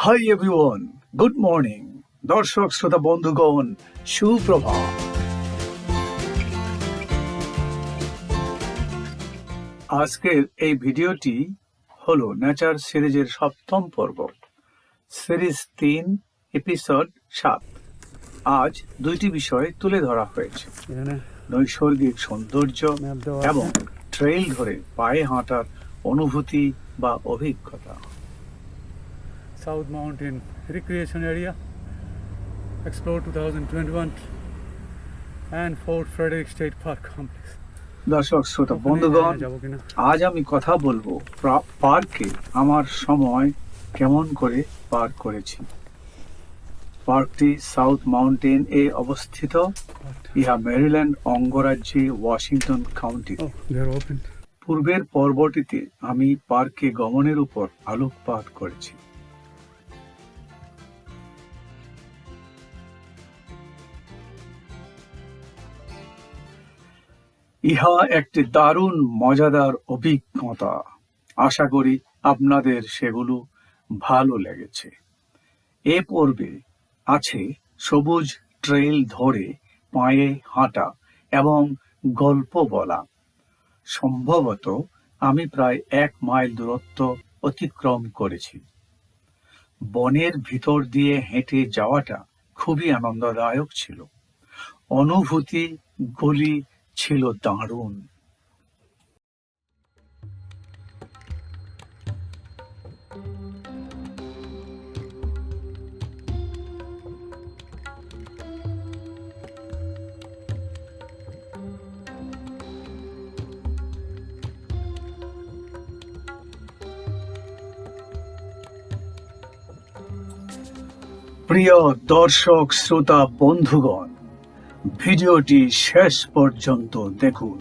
Hi everyone, good morning দর্শক শ্রোতা বন্ধুগণ, সুপ্রভাত। আজকের এই ভিডিওটি হলো নেচার সিরিজের ৭ম পর্ব, সিরিজ ৩, এপিসোড ৭। আজ দুইটি বিষয় তুলে ধরা হয়েছে: নৈসর্গিক সৌন্দর্য এবং ট্রেইল ধরে পায়ে হাঁটার অনুভূতি বা অভিজ্ঞতা। South Mountain Recreation Area, Explore 2021 and Fort Frederick State Park Complex. দর্শক শ্রোতা বন্ধুগণ, আজ আমি কথা বলবো পার্কে আমার সময় কেমন করে পার করেছি। পার্কটি সাউথ মাউন্টেন এ অবস্থিত। ইহা মেরিল্যান্ড অঙ্গরাজ্যে ওয়াশিংটন কাউন্টি। পূর্বের পর্বটিতে আমি পার্কে গমনের উপর আলোকপাত করেছি। ইহা একটি দারুণ মজাদার অভিজ্ঞতা। আশা করি আপনাদের সেগুলো ভালো লেগেছে। এ পর্বে আছে সবুজ ট্রেইল ধরে পায়ে হাঁটা এবং গল্প বলা। সম্ভবত আমি প্রায় ১ মাইল দূরত্ব অতিক্রম করেছি। বনের ভিতর দিয়ে হেঁটে যাওয়াটা খুবই আনন্দদায়ক ছিল। অনুভূতিগুলি ছিল দারুণ। প্রিয় দর্শক শ্রোতা বন্ধুগণ, ভিডিওটি শেষ পর্যন্ত দেখুন।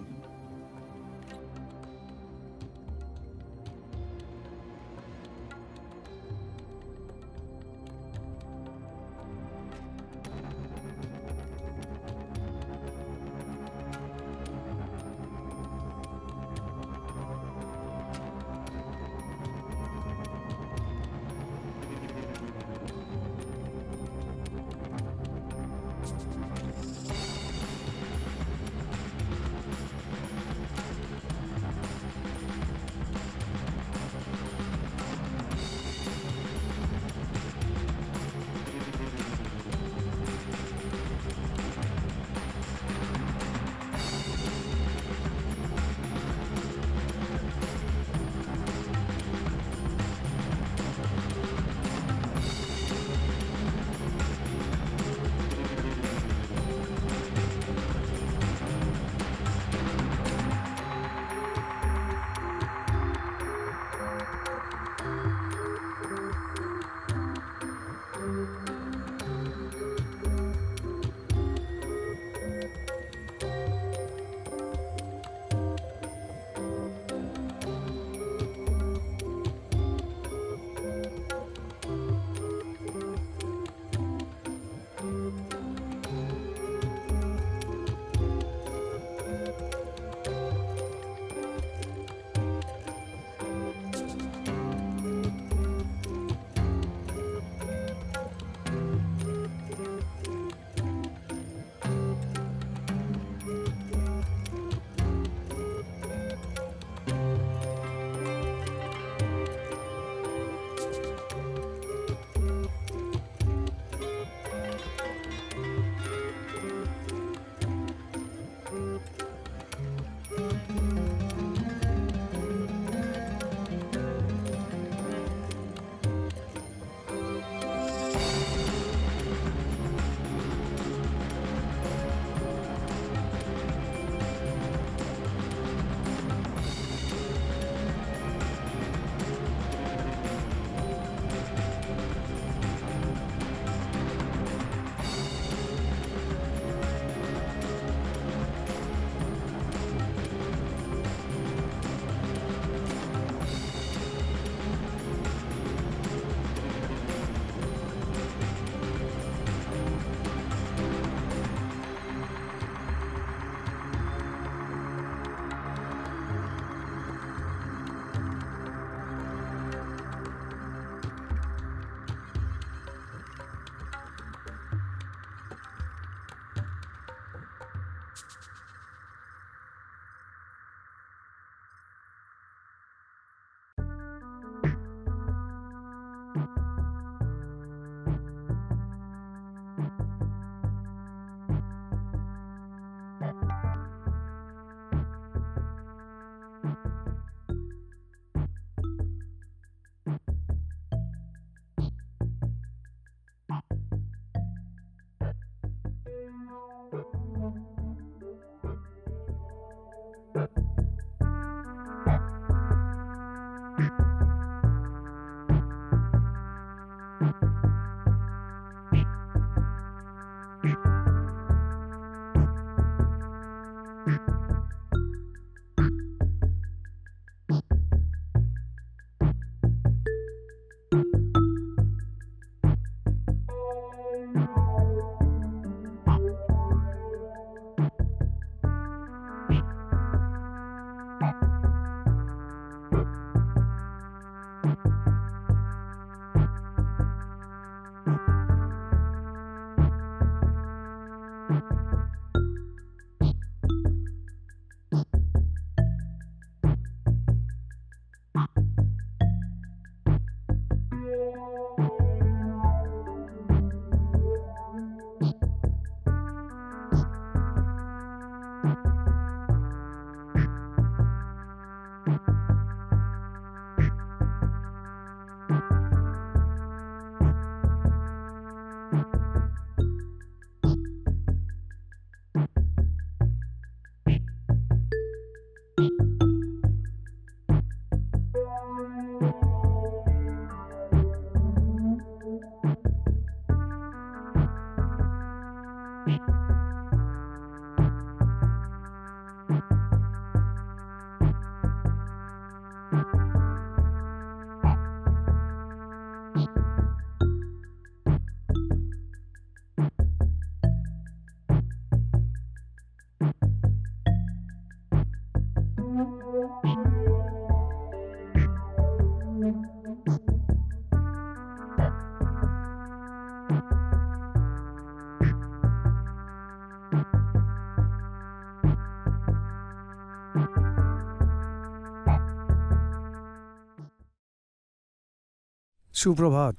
সুপ্রভাত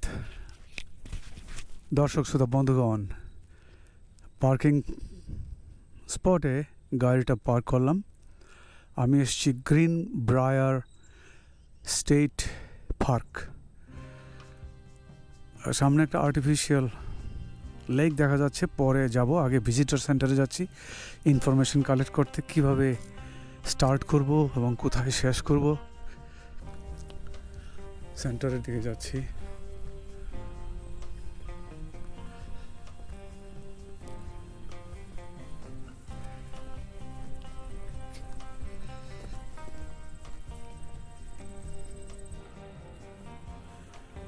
দর্শক শ্রোতা বন্ধুগণ, পার্কিং স্পটে গাড়িটা পার্ক করলাম। আমি এসেছি গ্রিন ব্রায়ার স্টেট পার্ক। সামনে একটা আর্টিফিশিয়াল লেক দেখা যাচ্ছে, পরে যাব। আগে ভিজিটর সেন্টারে যাচ্ছি ইনফরমেশন কালেক্ট করতে, কিভাবে স্টার্ট করব এবং কোথায় শেষ করব। সেন্টারের দিকে যাচ্ছি।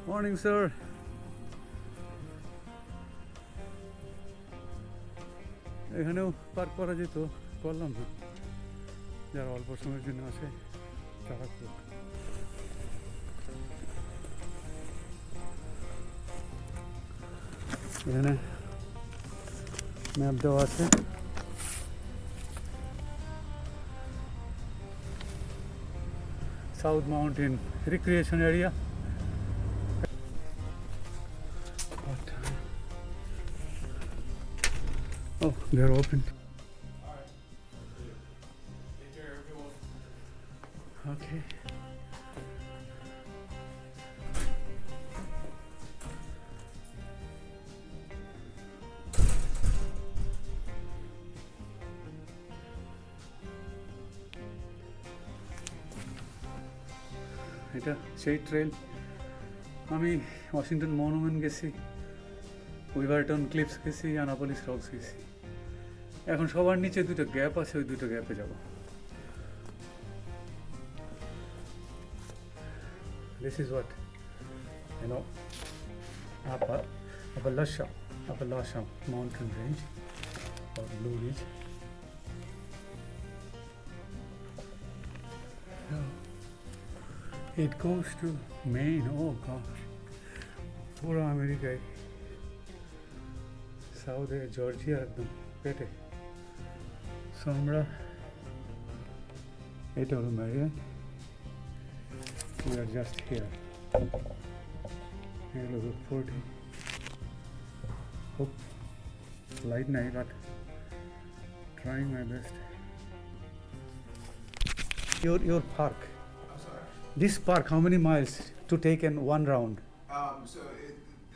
Morning sir. এখানেও পার্ক করা যেত, করলাম না। যারা অল্প সময়ের জন্য আসে তারা করবে। এখানে ম্যাপ দেওয়া আছে। South mountain recreation area. Oh, they're open. Okay. এটা সেই ট্রেল। আমি ওয়াশিংটন মনুমেন্ট গেছি, উইভারটন ক্লিপস গেছি, অ্যানাপোলিস রক্স গেছি। এখন সবার নিচে দুটো গ্যাপ আছে, ওই দুটো গ্যাপে যাব। This is what, you know, Appalachia mountain range or Blue Ridge. So, it goes to Maine. Oh gosh, পুরো আমেরিকায়, সাউথে জর্জিয়া একদম পেটে। সো আমরা, এটা হলো ম্যারিয়ান। We are just here. Hello, 40. Hope light nahi, but trying my best. Your park. I'm sorry. This park, how many miles to take in one round?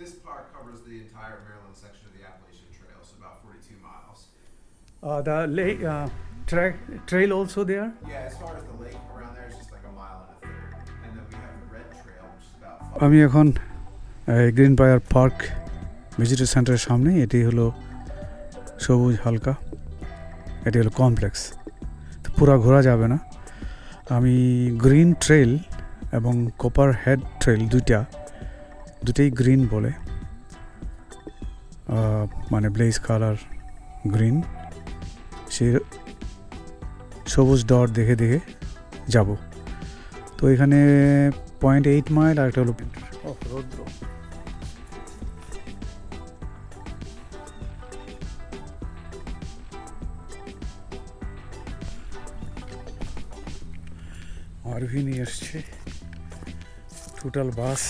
This park covers the entire Maryland section of the Appalachian Trail, so about 42 miles. The lake trail also there. Yeah, as far as the lake around there, it's just like a mile and a third. And then we have the Red Trail, which is about 5. আমি এখন green briar park visitor সেন্টারের সামনে। এটি হলো সবুজ হালকা, এটি হলো কমপ্লেক্স। তো পুরো ঘোরা যাবে না। আমি গ্রিন ট্রেল এবং কপার হেড ট্রেল দুটোই গ্রিন বলে, মানে ব্লেজ কালার গ্রিন। সে সবুজ ডট দেখে দেখে যাব। তো এখানে 0.8 মাইল আর একটা হলো রৌদ্র। আরভি নিয়ে এসছে, total bus.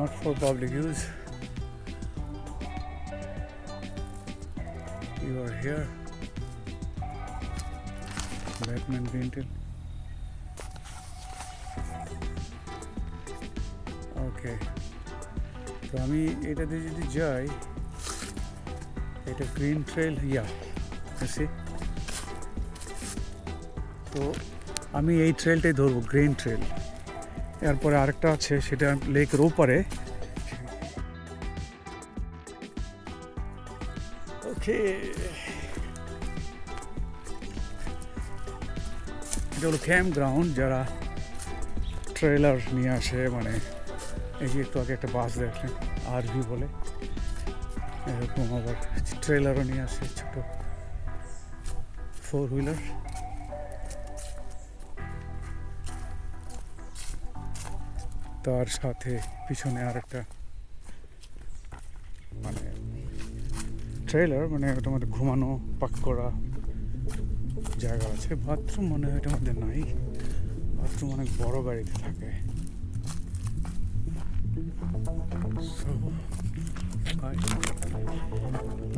Not for public use. You are here. Batman painted. Okay. তো আমি এটাতে যদি যাই, এটা গ্রিন ট্রেল, সি। তো আমি এই ট্রেলটাই ধরবো, গ্রিন ট্রেল। এরপরে আরেকটা আছে, সেটা লেকের ওপারে। ওকে, এটা হলো ক্যাম্প গ্রাউন্ড, যারা ট্রেলার নিয়ে আসে, মানে এই যে একটু আগে একটা বাস দেখলেন, আরভি বলে, এরকম আবার ট্রেলারও নিয়ে আসে, ছোট 4 হুইলার। তার সাথে পিছনে আর একটা মানে ট্রেলার, মানে ওটার মধ্যে ঘুমানো, পাক করা জায়গা আছে। বাথরুম মনে হয় এটার মধ্যে নাই, বাথরুম অনেক বড় গাড়িতে থাকে।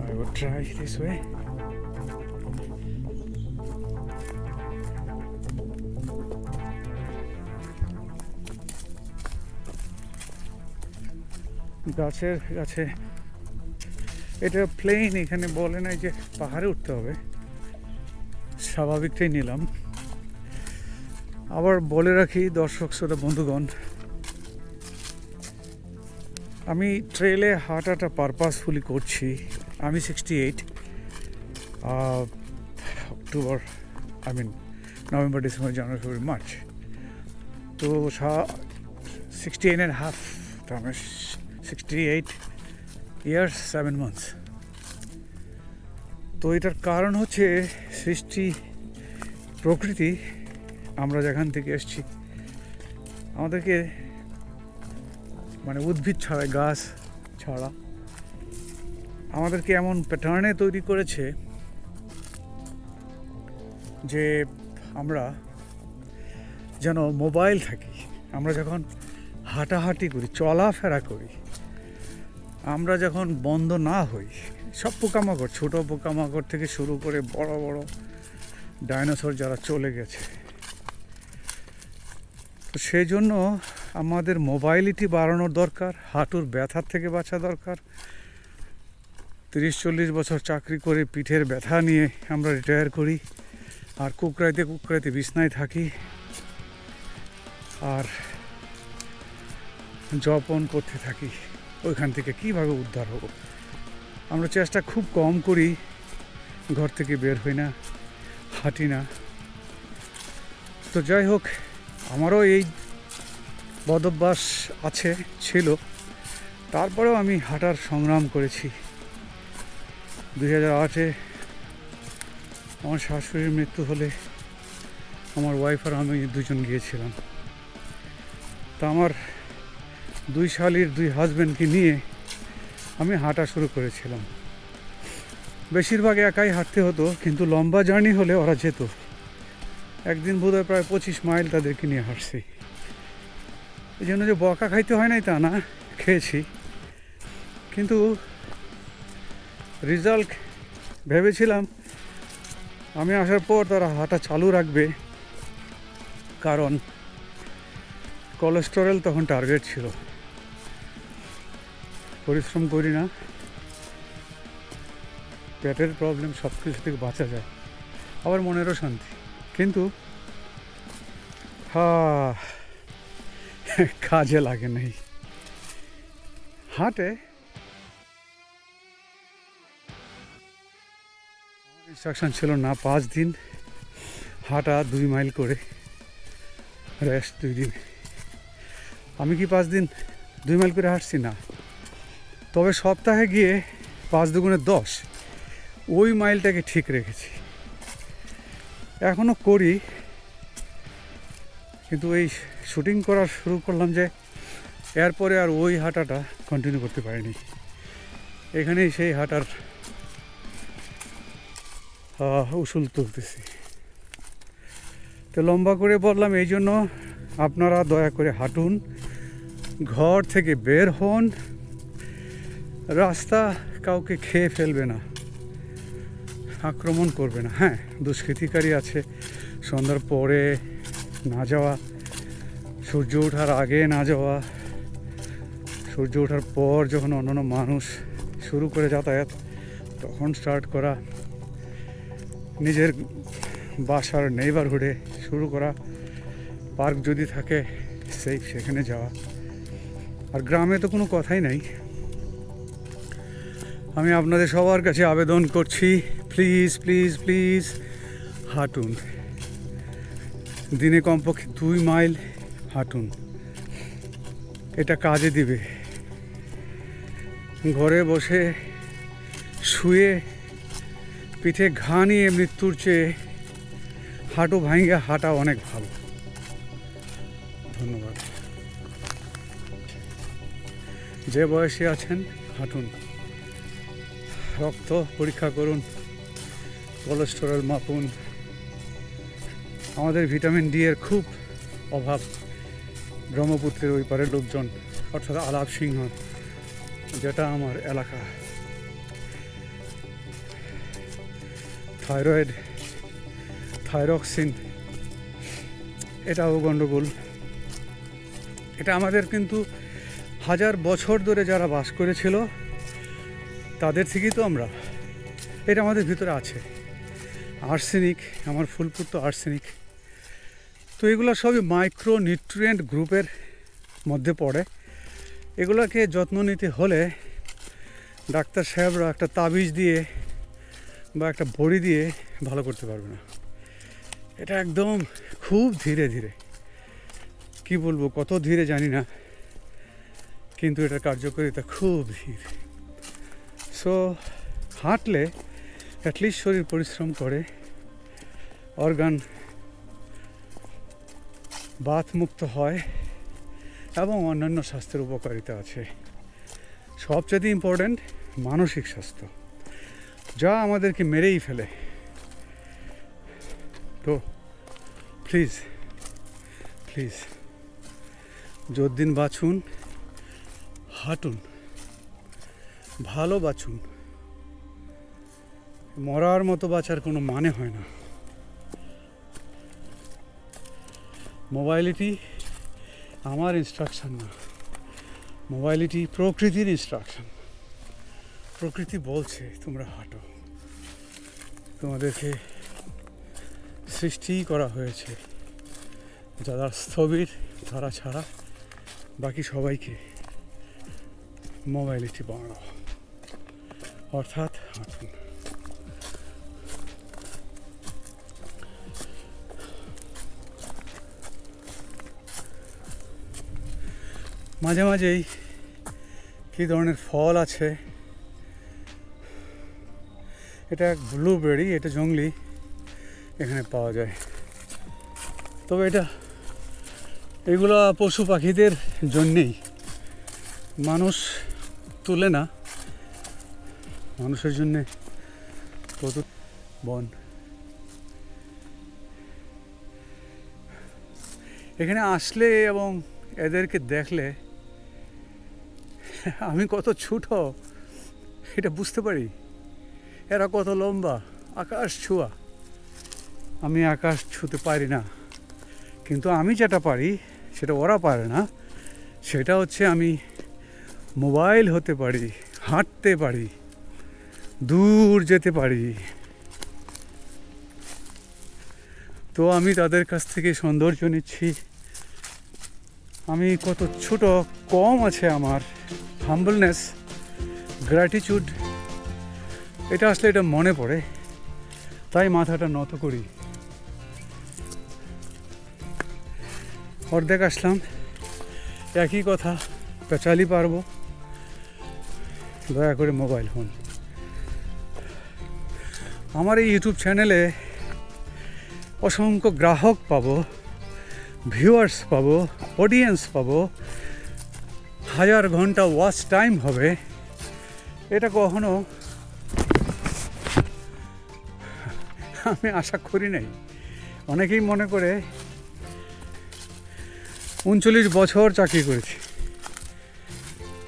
I will try this way. গাছের গাছে, এটা প্লেন, এখানে বলে নাই যে পাহাড়ে উঠতে হবে, স্বাভাবিকটাই নিলাম। আবার বলে রাখি দর্শক শ্রোতা বন্ধুগণ, আমি ট্রেলে হাঁটাটা পারপাসফুলি করছি। আমি 68 অক্টোবর, নভেম্বর, ডিসেম্বর, জানুয়ারি, ফেব্রুয়ারি, মার্চ, তো 68.5, তো আমরা 68 years 7 months। তো এটার কারণ হচ্ছে সৃষ্টি, প্রকৃতি। আমরা যেখান থেকে এসছি, আমাদেরকে মানে উদ্ভিদ ছাড়া, গাছ ছাড়া আমাদেরকে এমন প্যাটার্নে তৈরি করেছে যে আমরা যেন মোবাইল থাকি। আমরা যখন হাঁটাহাঁটি করি, চলাফেরা করি, আমরা যখন বন্ধ না হই, সব পোকামাকড়, ছোটো পোকামাকড় থেকে শুরু করে বড় বড় ডাইনোসর যারা চলে গেছে, তো সেই জন্য আমাদের মোবাইলিটি বাড়ানোর দরকার, হাঁটুর ব্যথার থেকে বাঁচা দরকার। 30-40 বছর চাকরি করে পিঠের ব্যথা নিয়ে আমরা রিটায়ার করি, আর কুকরাইতে বিছনায় থাকি, আর জপন করতে থাকি। ওইখান থেকে কীভাবে উদ্ধার হব? আমরা চেষ্টা খুব কম করি, ঘর থেকে বের হই না, হাঁটি না। তো যাই হোক, আমারও এই বদভ্যাস ছিল, তারপরেও আমি হাঁটার সংগ্রাম করেছি। 2008-এ আমার শাশুড়ির মৃত্যু হলে আমার ওয়াইফ আর আমি দুজন গিয়েছিলাম। তা আমার 2 শালির 2 হাজব্যান্ডকে নিয়ে আমি হাঁটা শুরু করেছিলাম। বেশিরভাগ একাই হাঁটতে হতো, কিন্তু লম্বা জার্নি হলে ওরা যেত। একদিন বোধহয় প্রায় 25 মাইল তাদেরকে নিয়ে হাঁটছি। এই জন্য যে বকা খাইতে হয় নাই তা না, খেয়েছি, কিন্তু রেজাল্ট ভেবেছিলাম আমি আসার পর তারা হাঁটা চালু রাখবে, কারণ কোলেস্টেরল তখন টার্গেট ছিল। পরিশ্রম করি না, পেটের প্রবলেম, সব কিছু থেকে বাঁচা যায়, আবার মনেরও শান্তি। কিন্তু কাজে লাগে নাই। হাঁটে ইনস্ট্রাকশন ছিল না 5 দিন হাঁটা 2 মাইল করে, রেস্ট 2 দিন। আমি কি 5 দিন 2 মাইল করে হাঁটছি না, তবে সপ্তাহে গিয়ে 5 দুগুণে 10 ওই মাইলটাকে ঠিক রেখেছি। এখনও করি, কিন্তু এই শুটিং করা শুরু করলাম যে এরপরে আর ওই হাঁটাটা কন্টিনিউ করতে পারিনি। এখানেই সেই হাঁটার উসুল তুলতেছি। তো লম্বা করে বললাম এই জন্য, আপনারা দয়া করে হাঁটুন, ঘর থেকে বের হন, রাস্তা কাউকে খেয়ে ফেলবে না, আক্রমণ করবে না। হ্যাঁ, দুষ্কৃতিকারী আছে, সন্ধ্যার পরে না যাওয়া, সূর্য ওঠার আগে না যাওয়া, সূর্য ওঠার পর যখন অন্যান্য মানুষ শুরু করে যাতায়াত তখন স্টার্ট করা, নিজের বাসার নেইবারহুডে শুরু করা, পার্ক যদি থাকে সেফ সেখানে যাওয়া। আর গ্রামে তো কোনো কথাই নাই। আমি আপনাদের সবার কাছে আবেদন করছি, প্লিজ প্লিজ প্লিজ হাঁটুন, দিনে কমপক্ষে 2 মাইল হাঁটুন, এটা কাজে দিবে। ঘরে বসে শুয়ে পিঠে ঘা নিয়ে মৃত্যুর চেয়ে হাঁটু ভাঙে হাঁটা অনেক ভালো। ধন্যবাদ। যে বয়সে আছেন হাঁটুন, রক্ত পরীক্ষা করুন, কোলেস্টেরল মাপুন। আমাদের ভিটামিন ডি এর খুব অভাব ব্রহ্মপুত্রের ওই পারের লোকজন, অর্থাৎ আলাপ সিংহ, যেটা আমার এলাকা। থাইরয়েড, থাইরক্সিন, এটাও গণ্ডগোল। এটা আমাদের কিন্তু 1000 বছর ধরে যারা বাস করেছিল তাদের থেকেই তো আমরা, এটা আমাদের ভিতরে আছে। আর্সেনিক, আমার ফুলপুর তো আর্সেনিক। তো এগুলো সবই মাইক্রো নিউট্রিয়েন্ট গ্রুপের মধ্যে পড়ে। এগুলোকে যত্ন নিতে হলে ডাক্তার সাহেবরা একটা তাবিজ দিয়ে বা একটা বড়ি দিয়ে ভালো করতে পারবে না। এটা একদম খুব ধীরে ধীরে, কি বলবো, কত ধীরে জানি না, কিন্তু এটার কার্যকারিতা খুব ধীর। সো হাঁটলে অ্যাটলিস্ট শরীর পরিশ্রম করে, অর্গান বাতমুক্ত হয় এবং অন্যান্য স্বাস্থ্যের উপকারিতা আছে। সবচেয়ে ইম্পর্ট্যান্ট মানসিক স্বাস্থ্য, যা আমাদেরকে মেরেই ফেলে। তো প্লিজ প্লিজ যতদিন বাঁচুন হাঁটুন, ভালো বাঁচুন। মরার মতো বাঁচার কোনো মানে হয় না। মোবাইলিটি আমার ইনস্ট্রাকশন না, মোবাইলিটি প্রকৃতির ইনস্ট্রাকশন। প্রকৃতি বলছে তোমরা হাঁটো, তোমাদেরকে সৃষ্টি করা হয়েছে যারা স্থবির তারা ছাড়া বাকি সবাইকে মোবাইলিটি বানাও, অর্থাৎ হাঁটুন। মাঝে মাঝেই কী ধরনের ফল আছে, এটা ব্লুবেরি, এটা জংলি, এখানে পাওয়া যায়। তবে এগুলো পশু পাখিদের জন্যেই, মানুষ তুলে না, মানুষের জন্যে প্রচুর বন। এখানে আসলে এবং এদেরকে দেখলে আমি কত ছোট এটা বুঝতে পারি, এরা কত লম্বা, আকাশ ছোঁয়া। আমি আকাশ ছুঁতে পারি না, কিন্তু আমি যেটা পারি সেটা ওরা পারে না। সেটা হচ্ছে আমি মোবাইল হতে পারি, হাঁটতে পারি, দূর যেতে পারি। তো আমি তাদের কাছ থেকে সৌন্দর্য নিচ্ছি। আমি কত ছোট, কম আছে আমার হাম্বলনেস, গ্র্যাটিটিউড, এটা আসলে এটা মনে পড়ে, তাই মাথাটা নত করি। অর্ধেক আসলাম, একই কথা, পেঁচালি পারবো, দয়া করে মোবাইল ফোন। আমার এই ইউটিউব চ্যানেলে অসংখ্য গ্রাহক পাবো, ভিউয়ার্স পাবো, অডিয়েন্স পাবো, 1000 ঘন্টা ওয়াচ টাইম হবে, এটা কখনো আমি আশা করি নাই। অনেকেই মনে করে 39 বছর চাকরি করেছি,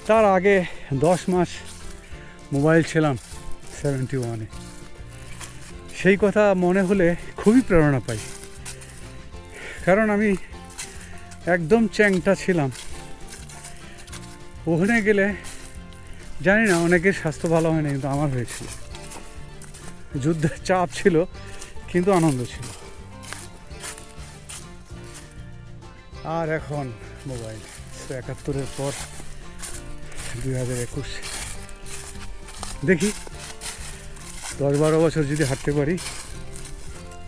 তার আগে 10 মাস মোবাইল ছিলাম 71-এ। সেই কথা মনে হলে খুবই প্রেরণা পাই, কারণ আমি একদম চ্যাংটা ছিলাম। ওখানে গেলে জানি না অনেকের স্বাস্থ্য ভালো হয় না, কিন্তু আমার হয়েছিল। যুদ্ধের চাপ ছিল কিন্তু আনন্দ ছিল। আর এখন মোবাইল 71-এর পর 2021, দেখি 10-12 বছর যদি হাঁটতে পারি।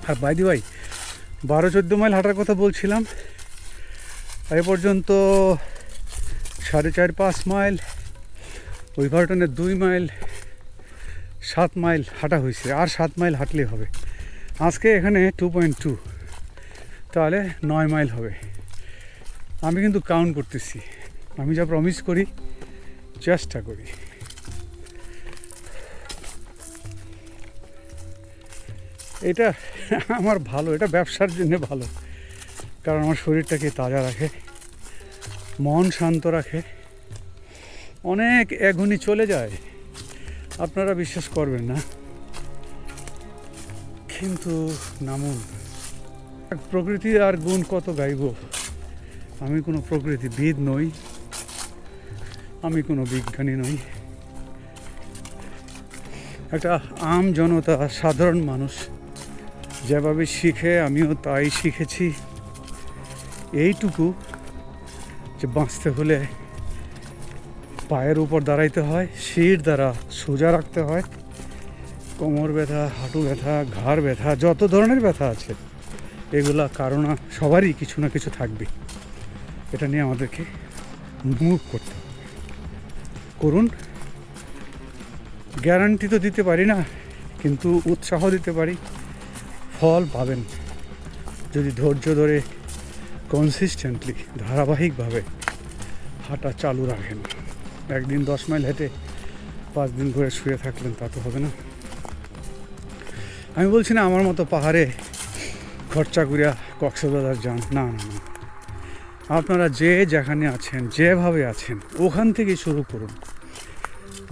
আর বাইদি ভাই 12-14 মাইল হাঁটার কথা বলছিলাম, এ পর্যন্ত 4.5-5 মাইল, উইভারটনের 2 মাইল, 7 মাইল হাঁটা হয়েছে। আর 7 মাইল হাঁটলেই হবে। আজকে এখানে 2.2, তাহলে 9 মাইল হবে। আমি কিন্তু কাউন্ট করতেছি, আমি যা প্রমিস করি চেষ্টা করি। এটা আমার ভালো, এটা ব্যবসার জন্য ভালো, কারণ আমার শরীরটাকে তাজা রাখে, মন শান্ত রাখে। অনেক এগুনি চলে যায়, আপনারা বিশ্বাস করবেন না, কিন্তু নামুন। প্রকৃতি আর গুণ কত গাইব। আমি কোনো প্রকৃতিবিদ নই, আমি কোনো বিজ্ঞানী নই, একটা আম জনতা, সাধারণ মানুষ যেভাবে শিখে আমিও তাই শিখেছি। এইটুকু যে বাঁচতে হলে পায়ের উপর দাঁড়াইতে হয়, শির দ্বারা সোজা রাখতে হয়। কোমর ব্যথা, হাঁটু ব্যথা, ঘাড় ব্যথা, যত ধরনের ব্যথা আছে এগুলা কারণ সবারই কিছু না কিছু থাকবে। এটা নিয়ে আমাদেরকে মুভ করতে হবে। করুন, গ্যারান্টি তো দিতে পারি না, কিন্তু উৎসাহ দিতে পারি। ফল পাবেন যদি ধৈর্য ধরে কনসিস্টেন্টলি, ধারাবাহিকভাবে হাঁটা চালু রাখেন। একদিন 10 মাইল হেঁটে 5 দিন ঘুরে শুয়ে থাকলেন, তা তো হবে না। আমি বলছি না আমার মতো পাহাড়ে খরচা করিয়া কক্সবাজার যান, না না না। আপনারা যে যেখানে আছেন, যেভাবে আছেন, ওখান থেকে শুরু করুন।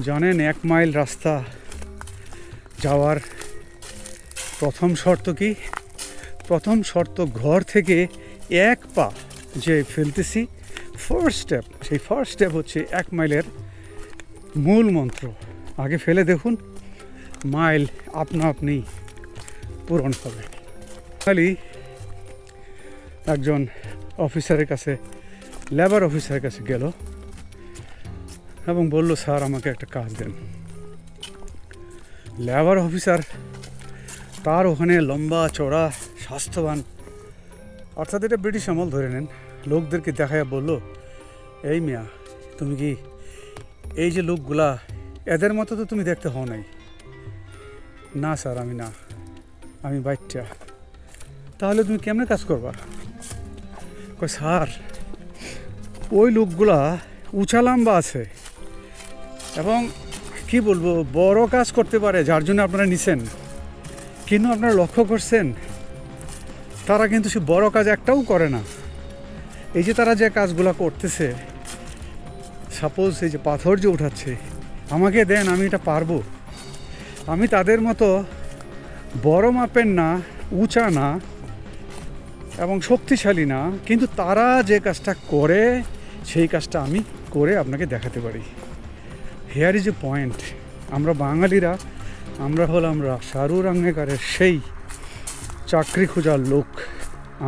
জানেন 1 মাইল রাস্তা যাওয়ার প্রথম শর্ত কি? প্রথম শর্ত ঘর থেকে 1 পা যে ফেলতেছি, ফার্স্ট স্টেপ, সেই ফার্স্ট স্টেপ হচ্ছে 1 মাইলের মূল মন্ত্র। আগে ফেলে দেখুন, মাইল আপনা আপনি পূরণ হবে। খালি একজন অফিসারের কাছে, লেবার অফিসারের কাছে গেল এবং বলল, স্যার আমাকে একটা কাজ দেন। লেবার অফিসার তার ওখানে লম্বা চড়া, স্বাস্থ্যবান, অর্থাৎ এটা ব্রিটিশ আমল ধরে নেন, লোকদেরকে দেখায় বলল, এই মিয়া, তুমি কি এই যে লোকগুলা এদের মতো তো তুমি দেখতে হও নাই? না স্যার, আমি না, আমি বাচ্চা। তাহলে তুমি কেমনে কাজ করবা? কই স্যার, ওই লোকগুলা উঁচা লম্বা আছে এবং কি বলবো, বড় কাজ করতে পারে, যার জন্য আপনারা নিছেন। কিন্তু আপনারা লক্ষ্য করছেন তারা কিন্তু সে বড় কাজ একটাও করে না। এই যে তারা যে কাজগুলো করতেছে, সাপোজ এই যে পাথর যে উঠাচ্ছে, আমাকে দেন, আমি এটা পারবো। আমি তাদের মতো বড় মাপের না, উঁচা না এবং শক্তিশালী না, কিন্তু তারা যে কাজটা করে সেই কাজটা আমি করে আপনাকে দেখাতে পারি। Hair is a point. আমরা বাঙালিরা, আমরা হলাম শাহরুরাঙ্গনেকারের সেই চাকরি খোঁজার লোক।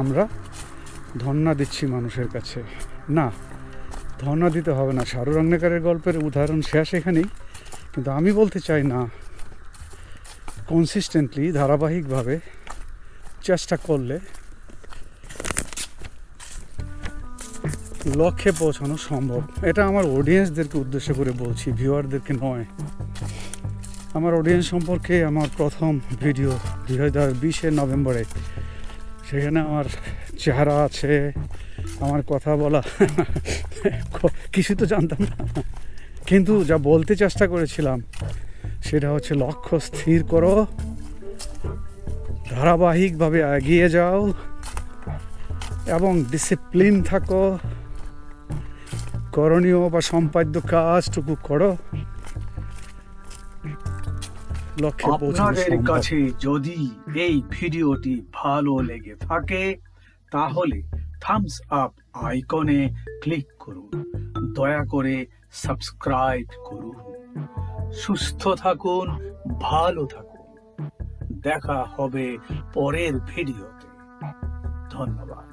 আমরা ধন্না দিচ্ছি মানুষের কাছে, না ধন্না দিতে হবে না। শাহরুরাঙ্গনেকারের গল্পের উদাহরণ শেষ এখানেই, কিন্তু আমি বলতে চাই না, কনসিস্টেন্টলি, ধারাবাহিকভাবে চেষ্টা করলে লক্ষ্যে পৌঁছানো সম্ভব। এটা আমার অডিয়েন্সদেরকে উদ্দেশ্য করে বলছি, ভিউয়ারদেরকে নয়। আমার অডিয়েন্স সম্পর্কে আমার প্রথম ভিডিও 2020 নভেম্বরে, সেখানে আমার চেহারা আছে, আমার কথা বলা কিছু তো জানতাম না, কিন্তু যা বলতে চেষ্টা করেছিলাম সেটা হচ্ছে লক্ষ্য স্থির করো, ধারাবাহিকভাবে এগিয়ে যাও এবং ডিসিপ্লিন থাকো, করণীয় বা সম্পাদ্য কাজটুকু করো, লক্ষ্যে পৌঁছানো আপনাদের সম্ভব। কাছে যদি এই ভিডিওটি ভালো লেগে থাকে তাহলে থামস আপ আইকনে ক্লিক করুন, দয়া করে সাবস্ক্রাইব করুন। সুস্থ থাকুন, ভালো থাকুন, দেখা হবে পরের ভিডিওতে। ধন্যবাদ।